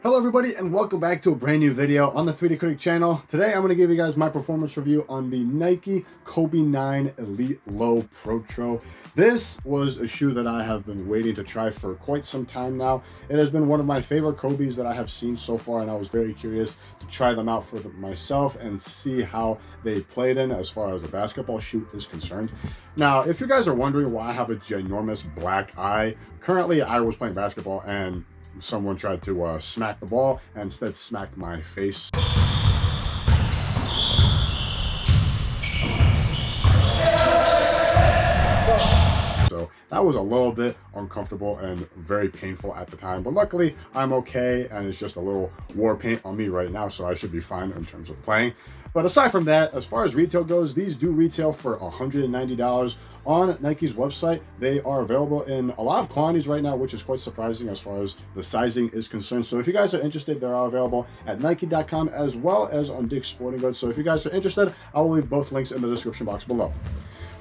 Hello everybody and welcome back to a brand new video on the 3D Critic channel. Today I'm going to give you guys my performance review on the Nike Kobe 9 Elite Low Protro. This was a shoe that I have been waiting to try for quite some time now. It has been one of my favorite Kobe's that I have seen so far, and I was very curious to try them out for myself and see how they played in as far as a basketball shoe is concerned. Now, if you guys are wondering why I have a ginormous black eye, currently I was playing basketball and someone tried to smack the ball and instead smacked my face. So that was a little bit uncomfortable and very painful at the time, but luckily I'm okay and it's just a little war paint on me right now, so I should be fine in terms of playing. But aside from that, as far as retail goes, these do retail for $190 on Nike's website. They are available in a lot of quantities right now, which is quite surprising as far as the sizing is concerned. So if you guys are interested, they are available at Nike.com as well as on Dick's Sporting Goods. So if you guys are interested, I will leave both links in the description box below.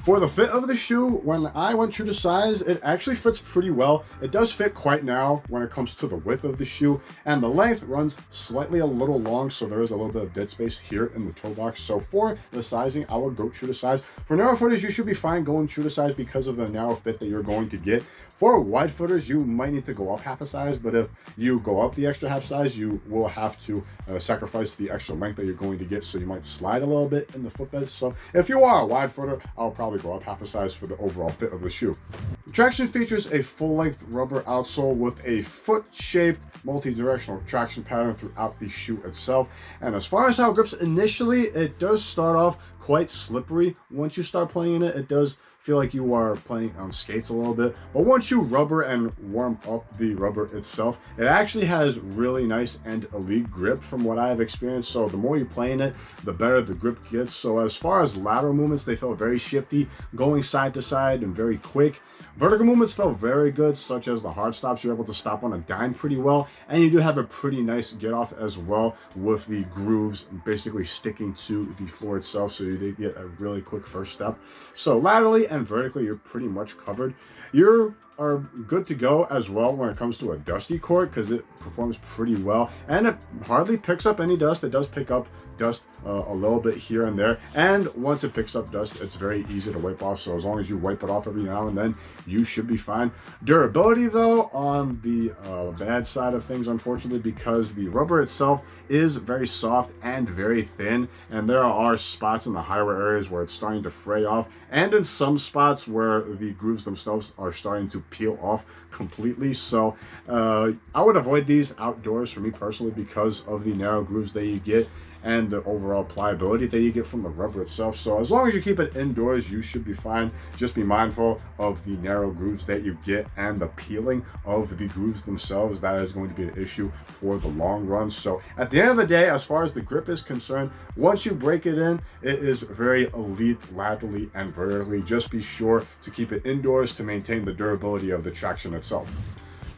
For the fit of the shoe, when I went true to size, it actually fits pretty well. It does fit quite narrow when it comes to the width of the shoe, and the length runs slightly a little long, so there is a little bit of dead space here in the toe box. So for the sizing, I would go true to size. For narrow footers, you should be fine going true to size because of the narrow fit that you're going to get. For wide footers, you might need to go up half a size, but if you go up the extra half size, you will have to sacrifice the extra length that you're going to get, so you might slide a little bit in the footbed. So if you are a wide footer, I'll probably go up half a size for the overall fit of the shoe. The traction features a full-length rubber outsole with a foot-shaped multi-directional traction pattern throughout the shoe itself. And as far as how it grips initially, it does start off quite slippery. Once you start playing in it, it does feel like you are playing on skates a little bit, but once you rubber and warm up the rubber itself, it actually has really nice and elite grip from what I have experienced. So the more you play in it, the better the grip gets. So as far as lateral movements, they felt very shifty, going side to side and very quick. Vertical movements felt very good, such as the hard stops. You're able to stop on a dime pretty well, and you do have a pretty nice get off as well, with the grooves basically sticking to the floor itself, so you did get a really quick first step. So laterally and vertically, you're pretty much covered. You are good to go as well when it comes to a dusty court, because it performs pretty well and it hardly picks up any dust. It does pick up dust a little bit here and there, and once it picks up dust, it's very easy to wipe off. So as long as you wipe it off every now and then, you should be fine. Durability, though, on the bad side of things, unfortunately, because the rubber itself is very soft and very thin, and there are spots in the higher areas where it's starting to fray off, and in some spots where the grooves themselves are starting to peel off completely. So I would avoid these outdoors for me personally because of the narrow grooves that you get and the overall pliability that you get from the rubber itself. So as long as you keep it indoors, you should be fine. Just be mindful of the narrow grooves that you get and the peeling of the grooves themselves. That is going to be an issue for the long run. So at the end of the day, as far as the grip is concerned, once you break it in, it is very elite laterally and vertically. Just be sure to keep it indoors to maintain the durability of the traction itself.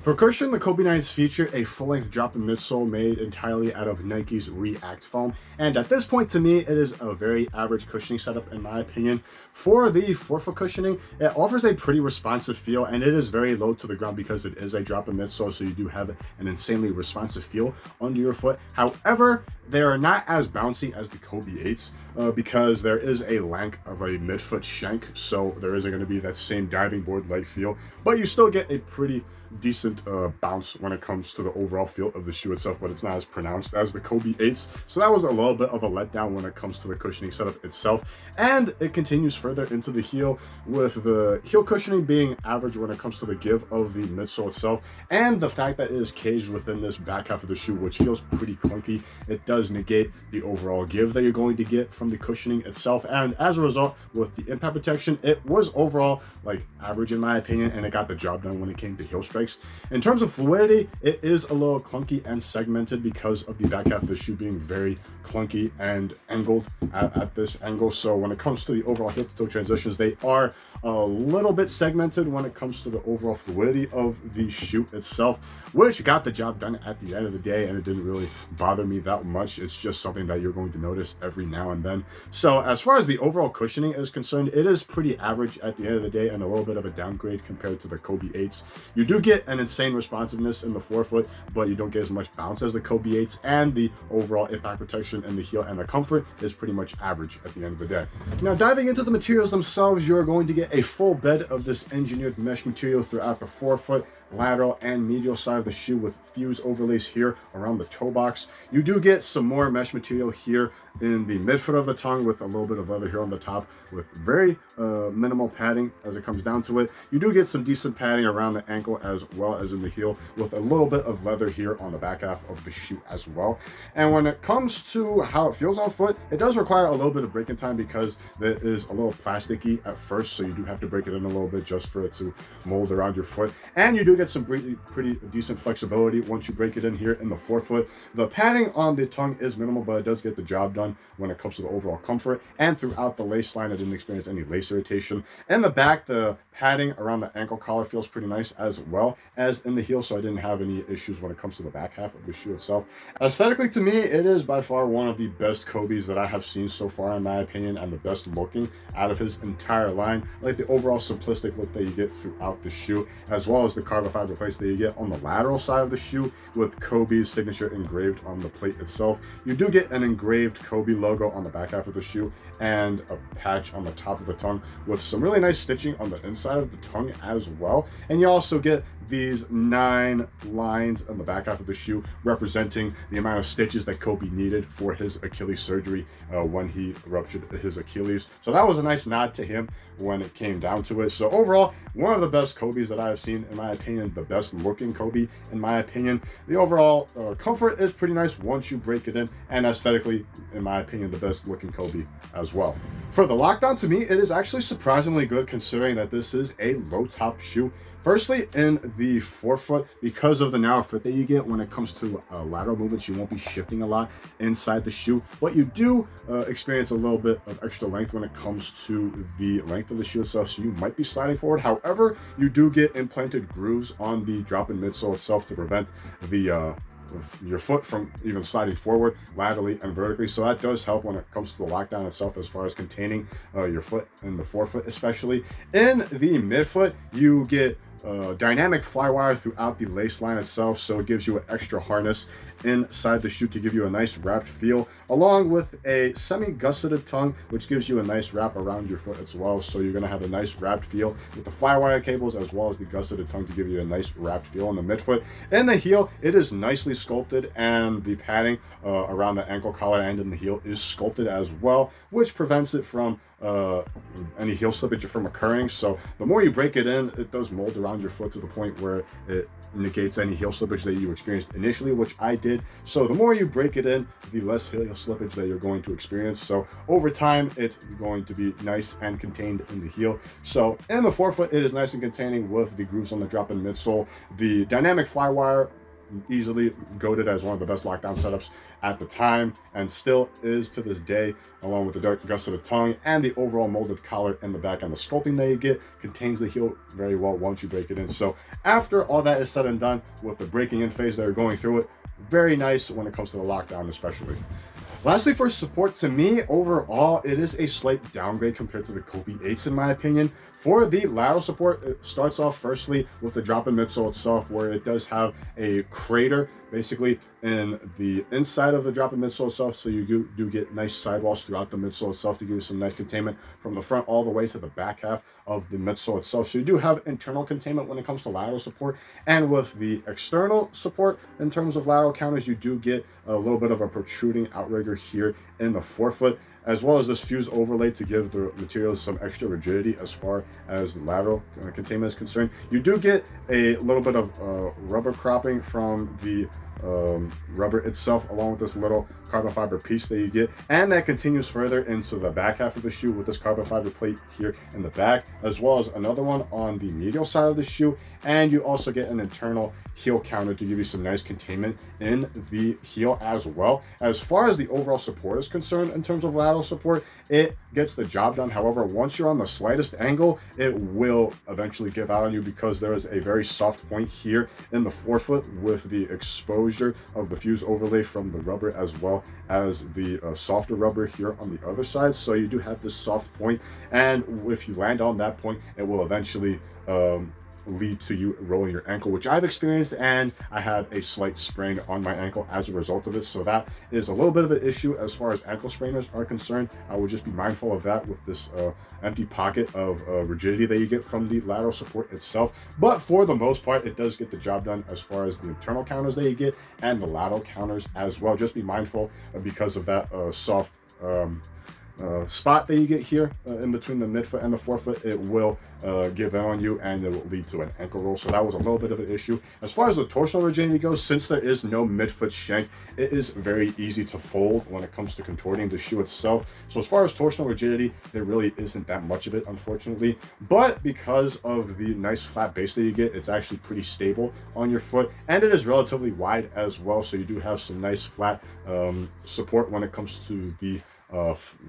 For cushion, the Kobe 9s feature a full-length drop-in midsole made entirely out of Nike's React foam, and at this point, to me, it is a very average cushioning setup in my opinion. For the forefoot cushioning, it offers a pretty responsive feel, and it is very low to the ground because it is a drop-in midsole, so you do have an insanely responsive feel under your foot. However, they are not as bouncy as the Kobe 8s because there is a lack of a midfoot shank, so there isn't going to be that same diving board-like feel, but you still get a pretty decent bounce when it comes to the overall feel of the shoe itself, but it's not as pronounced as the Kobe 8s. So that was a little bit of a letdown when it comes to the cushioning setup itself. And it continues further into the heel, with the heel cushioning being average when it comes to the give of the midsole itself, and the fact that it is caged within this back half of the shoe, which feels pretty clunky. It does negate the overall give that you're going to get from the cushioning itself, and as a result, with the impact protection, it was overall like average in my opinion, and it got the job done when it came to heel strikes. In terms of fluidity, it is a little clunky and segmented because of the back half of the shoe being very clunky and angled at this angle. So when it comes to the overall heel to toe transitions, they are a little bit segmented when it comes to the overall fluidity of the shoe itself, which got the job done at the end of the day, and it didn't really bother me that much. It's just something that you're going to notice every now and then. So as far as the overall cushioning is concerned, it is pretty average at the end of the day and a little bit of a downgrade compared to the Kobe 8s. You do get get an insane responsiveness in the forefoot, but you don't get as much bounce as the Kobe 8s, and the overall impact protection in the heel and the comfort is pretty much average at the end of the day. Now, diving into the materials themselves, you're going to get a full bed of this engineered mesh material throughout the forefoot, lateral, and medial side of the shoe with fuse overlays here around the toe box. You do get some more mesh material here in the midfoot of the tongue with a little bit of leather here on the top with very minimal padding as it comes down to it. You do get some decent padding around the ankle as well as in the heel with a little bit of leather here on the back half of the shoe as well. And when it comes to how it feels on foot, it does require a little bit of breaking time because it is a little plasticky at first, so you do have to break it in a little bit just for it to mold around your foot. And you do get some pretty decent flexibility once you break it in here in the forefoot. The padding on the tongue is minimal, but it does get the job done when it comes to the overall comfort. And throughout the lace line, I didn't experience any lace irritation. In the back, the padding around the ankle collar feels pretty nice as well as in the heel, so I didn't have any issues when it comes to the back half of the shoe itself. Aesthetically, to me, it is by far one of the best Kobe's that I have seen so far, in my opinion, and the best looking out of his entire line. I like the overall simplistic look that you get throughout the shoe, as well as the carbon fiber plates that you get on the lateral side of the shoe with Kobe's signature engraved on the plate itself. You do get an engraved Kobe logo on the back half of the shoe and a patch on the top of the tongue with some really nice stitching on the inside of the tongue as well. And you also get these 9 lines on the back half of the shoe representing the amount of stitches that Kobe needed for his Achilles surgery when he ruptured his Achilles. So that was a nice nod to him when it came down to it. So overall, one of the best Kobe's that I have seen, in my opinion, the best looking Kobe, in my opinion. The overall comfort is pretty nice once you break it in, and aesthetically, in my opinion, the best looking Kobe as well. For the lockdown, to me, it is actually surprisingly good considering that this is a low top shoe. Firstly, in the forefoot, because of the narrow fit that you get when it comes to lateral movements, you won't be shifting a lot inside the shoe, but you do experience a little bit of extra length when it comes to the length of the shoe itself, so you might be sliding forward. However, you do get implanted grooves on the drop-in midsole itself to prevent the your foot from even sliding forward laterally and vertically, so that does help when it comes to the lockdown itself as far as containing your foot in the forefoot. Especially in the midfoot, you get dynamic flywire throughout the lace line itself, so it gives you an extra harness inside the shoe to give you a nice wrapped feel, along with a semi-gusseted tongue, which gives you a nice wrap around your foot as well. So you're going to have a nice wrapped feel with the flywire cables as well as the gusseted tongue to give you a nice wrapped feel on the midfoot. In the heel, it is nicely sculpted, and the padding around the ankle collar and in the heel is sculpted as well, which prevents it from any heel slippage from occurring. So the more you break it in, it does mold around your foot to the point where it negates any heel slippage that you experienced initially, which I did. So the more you break it in, the less heel slippage that you're going to experience. So over time, it's going to be nice and contained in the heel. So in the forefoot, it is nice and containing with the grooves on the drop-in midsole. The dynamic flywire, easily goated as one of the best lockdown setups at the time, and still is to this day, along with the dark gusseted tongue and the overall molded collar in the back, and the sculpting that you get contains the heel very well once you break it in. So after all that is said and done, with the breaking in phase that you're going through it, very nice when it comes to the lockdown especially. Lastly, for support, to me, overall, it is a slight downgrade compared to the Kobe 8s, in my opinion. For the lateral support, it starts off firstly with the drop-in midsole itself, where it does have a crater basically in the inside of the drop-in midsole itself, so you do get nice sidewalls throughout the midsole itself to give you some nice containment from the front all the way to the back half of the midsole itself. So you do have internal containment when it comes to lateral support, and with the external support in terms of lateral counters, you do get a little bit of a protruding outrigger here in the forefoot, as well as this fuse overlay to give the material some extra rigidity as far as the lateral containment is concerned. You do get a little bit of rubber cropping from the rubber itself, along with this little carbon fiber piece that you get, and that continues further into the back half of the shoe with this carbon fiber plate here in the back, as well as another one on the medial side of the shoe. And you also get an internal heel counter to give you some nice containment in the heel as well. As far as the overall support is concerned, in terms of lateral support, it gets the job done. However, once you're on the slightest angle, it will eventually give out on you, because there is a very soft point here in the forefoot with the exposure of the fuse overlay from the rubber, as well as the softer rubber here on the other side. So you do have this soft point, and if you land on that point, it will eventually lead to you rolling your ankle, which I've experienced, and I had a slight sprain on my ankle as a result of it. So that is a little bit of an issue as far as ankle sprainers are concerned. I would just be mindful of that with this empty pocket of rigidity that you get from the lateral support itself. But for the most part, it does get the job done as far as the internal counters that you get and the lateral counters as well. Just be mindful because of that soft spot that you get here in between the midfoot and the forefoot. It will give in on you, and it will lead to an ankle roll. So that was a little bit of an issue. As far as the torsional rigidity goes, since there is no midfoot shank, it is very easy to fold when it comes to contorting the shoe itself. So as far as torsional rigidity, there really isn't that much of it, unfortunately. But because of the nice flat base that you get, it's actually pretty stable on your foot, and it is relatively wide as well. So you do have some nice flat support when it comes to the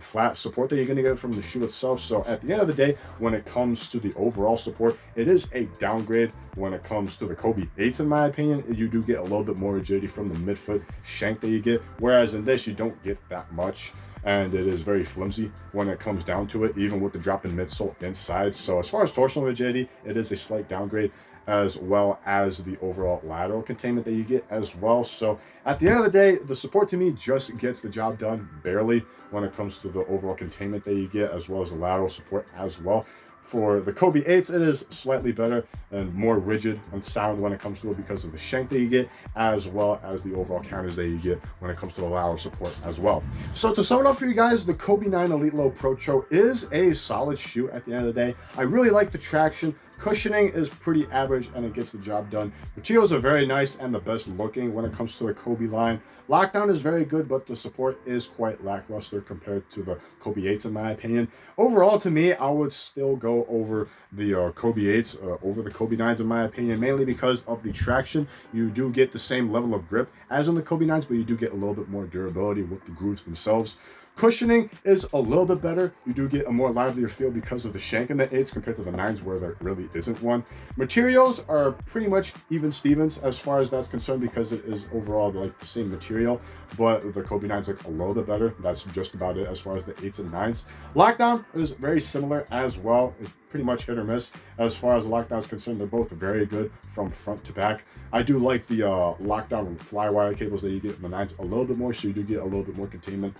flat support that you're going to get from the shoe itself. So at the end of the day, when it comes to the overall support, it is a downgrade when it comes to the Kobe 8s, in my opinion. You do get a little bit more rigidity from the midfoot shank that you get, whereas in this you don't get that much, and it is very flimsy when it comes down to it, even with the drop in midsole inside. So as far as torsional rigidity, it is a slight downgrade, as well as the overall lateral containment that you get as well. So at the end of the day, the support to me just gets the job done barely when it comes to the overall containment that you get, as well as the lateral support as well. For the Kobe 8s, it is slightly better and more rigid and sound when it comes to it because of the shank that you get, as well as the overall counters that you get when it comes to the lateral support as well. So to sum it up for you guys, the Kobe 9 Elite Low Protro is a solid shoe at the end of the day. I really like the traction. Cushioning is pretty average, and it gets the job done. Materials are very nice and the best looking when it comes to the Kobe line. Lockdown is very good, but the support is quite lackluster compared to the Kobe 8s, in my opinion. Overall, to me, I would still go over the Kobe 8s over the Kobe 9s, in my opinion, mainly because of the traction. You do get the same level of grip as in the Kobe 9s, but you do get a little bit more durability with the grooves themselves. Cushioning is a little bit better. You do get a more livelier feel because of the shank in the 8s compared to the 9s, where there really isn't one. Materials are pretty much even Stevens as far as that's concerned, because it is overall like the same material, but the Kobe 9s look a little bit better. That's just about it as far as the 8s and 9s. Lockdown is very similar as well. It's pretty much hit or miss as far as the lockdown is concerned. They're both very good from front to back. I do like the lockdown fly wire cables that you get in the 9s a little bit more, so you do get a little bit more containment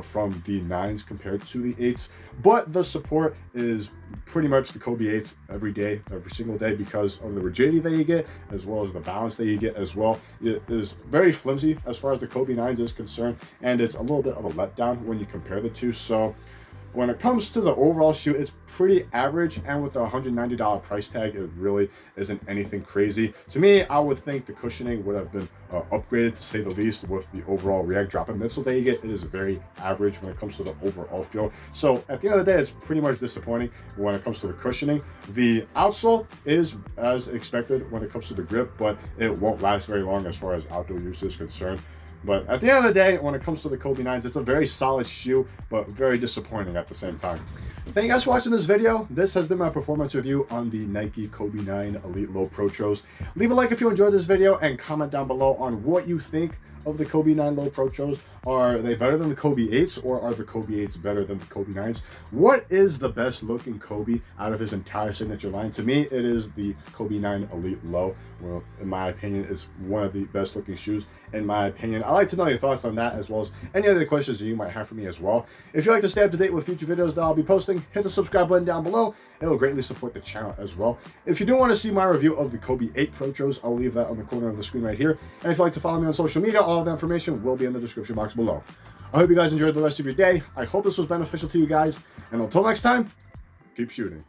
from the 9s compared to the 8s. But the support is pretty much the Kobe 8s every day, every single day, because of the rigidity that you get, as well as the balance that you get as well. It is very flimsy as far as the Kobe 9s is concerned, and it's a little bit of a letdown when you compare the two. So when it comes to the overall shoe, it's pretty average, and with the $190 price tag, it really isn't anything crazy. To me, I would think the cushioning would have been upgraded, to say the least. With the overall React drop-in midsole that you get, it is very average when it comes to the overall feel. So at the end of the day, it's pretty much disappointing when it comes to the cushioning. The outsole is as expected when it comes to the grip, but it won't last very long as far as outdoor use is concerned. But at the end of the day, when it comes to the Kobe 9s, it's a very solid shoe, but very disappointing at the same time. Thank you guys for watching this video. This has been my performance review on the Nike Kobe 9 Elite Low Protros. Leave a like if you enjoyed this video, and comment down below on what you think of the Kobe 9 Low Protros. Are they better than the Kobe 8s, or are the Kobe 8s better than the Kobe 9s? What is the best looking Kobe out of his entire signature line? To me, it is the Kobe 9 Elite Low. Well, in my opinion, it's one of the best looking shoes, in my opinion. I'd like to know your thoughts on that, as well as any other questions that you might have for me as well. If you'd like to stay up to date with future videos that I'll be posting, hit the subscribe button down below. It will greatly support the channel as well. If you do want to see my review of the Kobe 8 Protros, I'll leave that on the corner of the screen right here. And if you'd like to follow me on social media, all of the information will be in the description box below. I hope you guys enjoyed the rest of your day. I hope this was beneficial to you guys. And until next time, keep shooting.